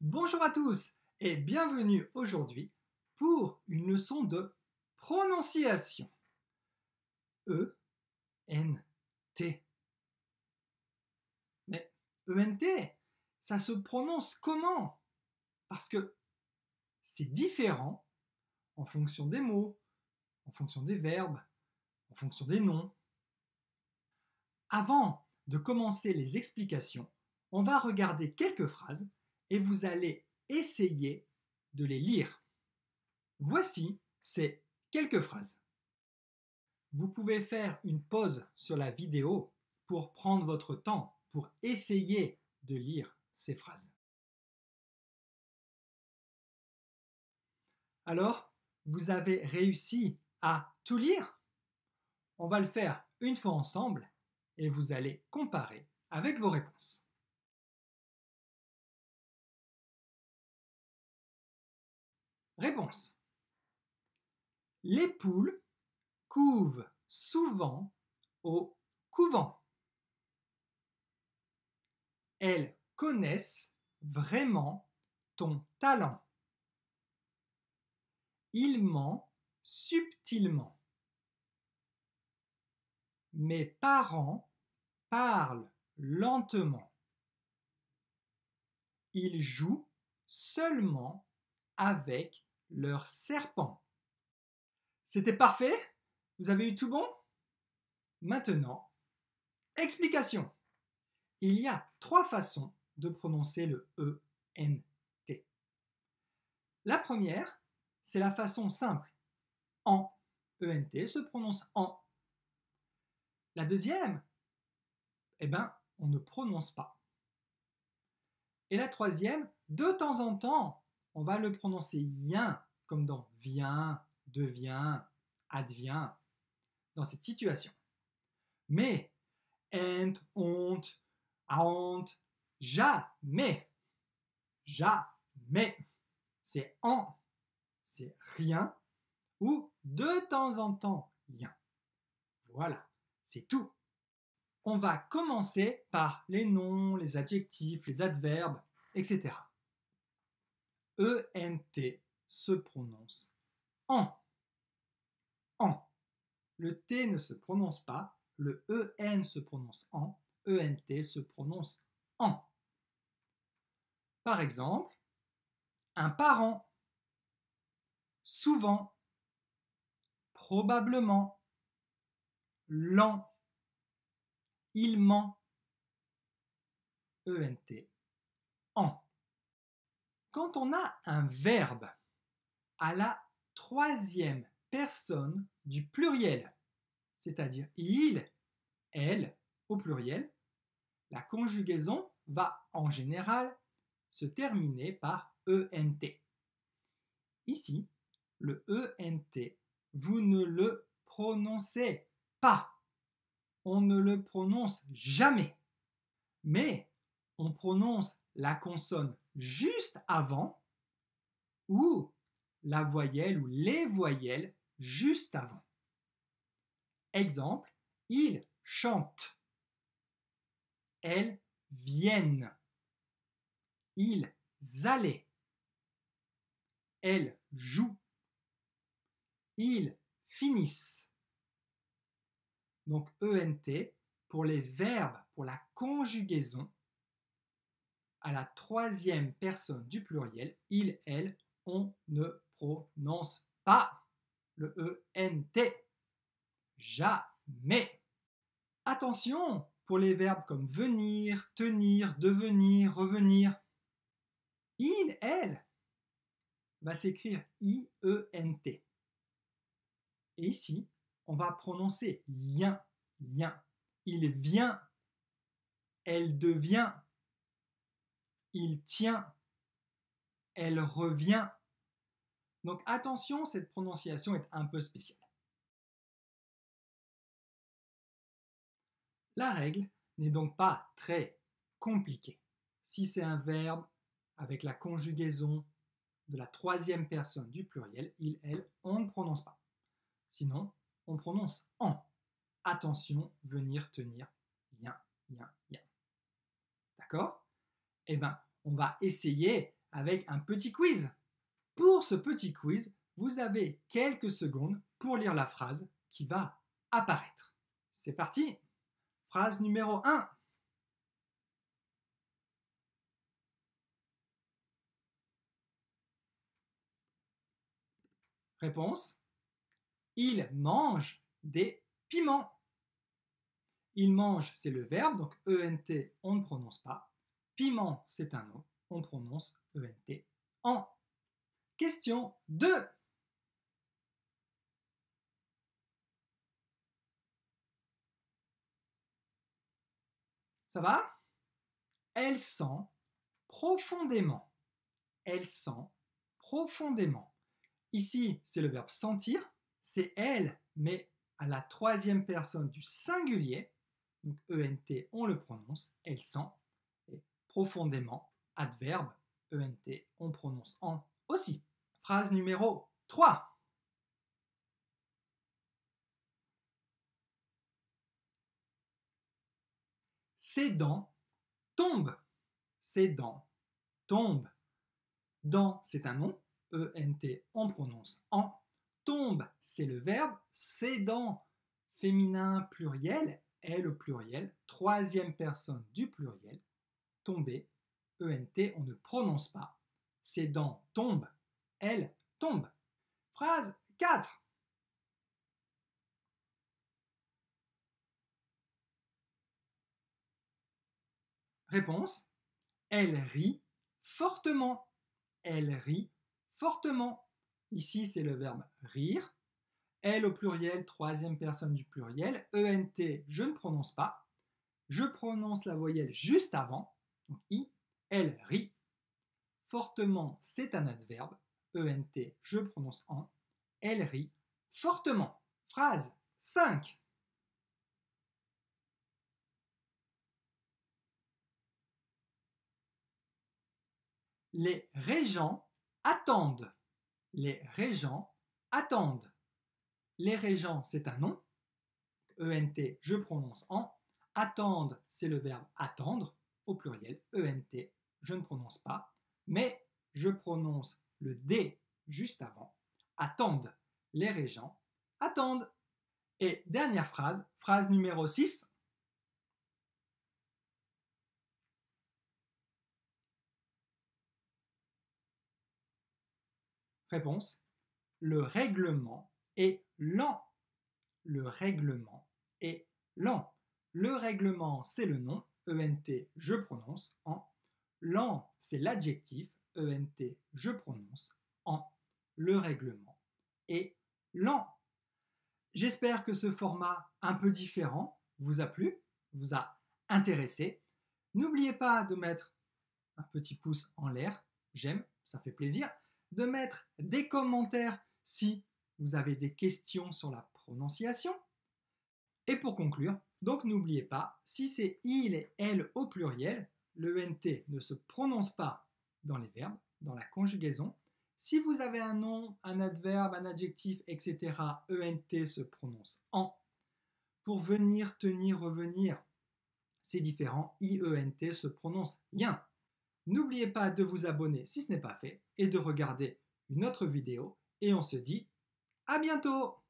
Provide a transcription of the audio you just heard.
Bonjour à tous et bienvenue aujourd'hui pour une leçon de prononciation. E-N-T. Mais E-N-T, ça se prononce comment? Parce que c'est différent en fonction des mots, en fonction des verbes, en fonction des noms. Avant de commencer les explications, on va regarder quelques phrases et vous allez essayer de les lire. Voici ces quelques phrases. Vous pouvez faire une pause sur la vidéo pour prendre votre temps, pour essayer de lire ces phrases. Alors, vous avez réussi à tout lire? On va le faire une fois ensemble et vous allez comparer avec vos réponses. Réponse. Les poules couvent souvent au couvent. Elles connaissent vraiment ton talent. Il ment subtilement. Mes parents parlent lentement. Ils jouent seulement avec leur serpent. C'était parfait? Vous avez eu tout bon? Maintenant, explication. Il y a 3 façons de prononcer le E-N-T. La première, c'est la façon simple. En. E-N-T se prononce en. La deuxième, on ne prononce pas. Et la troisième, de temps en temps, on va le prononcer yen, comme dans vient, devient, advient, dans cette situation. Mais, ent, ont, aont, jamais, jamais, c'est en, c'est rien, ou de temps en temps, yen. Voilà, c'est tout. On va commencer par les noms, les adjectifs, les adverbes, etc. E-N-T se prononce en. En. Le T ne se prononce pas, le E-N se prononce en, E-N-T se prononce en. Par exemple, un parent, souvent, probablement, lent, il ment, E-N-T, en. Quand on a un verbe à la 3e personne du pluriel, c'est-à-dire il, elle, au pluriel, la conjugaison va en général se terminer par ENT. Ici, le ENT, vous ne le prononcez pas. On ne le prononce jamais. Mais on prononce la consonne juste avant ou la voyelle ou les voyelles juste avant. Exemple, ils chantent. Elles viennent. Ils allaient. Elles jouent. Ils finissent. Donc ENT pour les verbes, pour la conjugaison à la 3e personne du pluriel, il, elle, on ne prononce pas le ENT. Jamais. Attention pour les verbes comme venir, tenir, devenir, revenir. Il, elle, va s'écrire I-E-N-T. Et ici, on va prononcer yen, yen. Il vient, elle devient, il tient, elle revient. Donc attention, cette prononciation est un peu spéciale. La règle n'est donc pas très compliquée. Si c'est un verbe avec la conjugaison de la 3e personne du pluriel, il, elle, on ne prononce pas. Sinon, on prononce en. Attention, venir, tenir, yen, yen, yen. D'accord? On va essayer avec un petit quiz. Pour ce petit quiz, vous avez quelques secondes pour lire la phrase qui va apparaître. C'est parti. Phrase numéro 1. Réponse. Il mange des piments. Il mange, c'est le verbe, donc ENT, on ne prononce pas. Piment, c'est un nom, on prononce ENT en. Question 2. Ça va? Elle sent profondément. Elle sent profondément. Ici, c'est le verbe sentir. C'est elle, mais à la troisième personne du singulier. Donc ENT, on le prononce. Elle sent. Et profondément, adverbe. ENT, on prononce en aussi. Phrase numéro 3. Ses dents tombent. Ses dents tombent. Dents, c'est un nom. ENT, on prononce en. Tombe, c'est le verbe. Ses dents, féminin pluriel. Elle au pluriel. Troisième personne du pluriel. Tomber. ENT, on ne prononce pas. Ses dents tombent. Elle tombe. Phrase 4. Réponse. Elle rit fortement. Elle rit fortement. Ici, c'est le verbe rire. Elle au pluriel, troisième personne du pluriel. ENT, je ne prononce pas. Je prononce la voyelle juste avant. Donc I. Elle rit. Fortement, c'est un adverbe. ENT, je prononce en. Elle rit fortement. Phrase 5. Les régents attendent. Les régents attendent. Les régents, c'est un nom. ENT, je prononce en. Attendre, c'est le verbe attendre, au pluriel. ENT, je ne prononce pas. Mais je prononce le D juste avant. Attendent. Les régents attendent. Et dernière phrase, phrase numéro 6. Réponse. Le règlement est lent. Le règlement est lent. Le règlement, c'est le nom. ENT, je prononce en. Lent, c'est l'adjectif. ENT, je prononce en. Le règlement est lent. J'espère que ce format un peu différent vous a plu, vous a intéressé. N'oubliez pas de mettre un petit pouce en l'air, j'aime, ça fait plaisir, de mettre des commentaires si vous avez des questions sur la prononciation. Et pour conclure, donc n'oubliez pas, si c'est il et elle au pluriel, le ENT ne se prononce pas dans les verbes, dans la conjugaison. Si vous avez un nom, un adverbe, un adjectif, etc., ENT se prononce en. Pour venir, tenir, revenir, c'est différent, IENT se prononce yen. N'oubliez pas de vous abonner si ce n'est pas fait et de regarder une autre vidéo et on se dit à bientôt!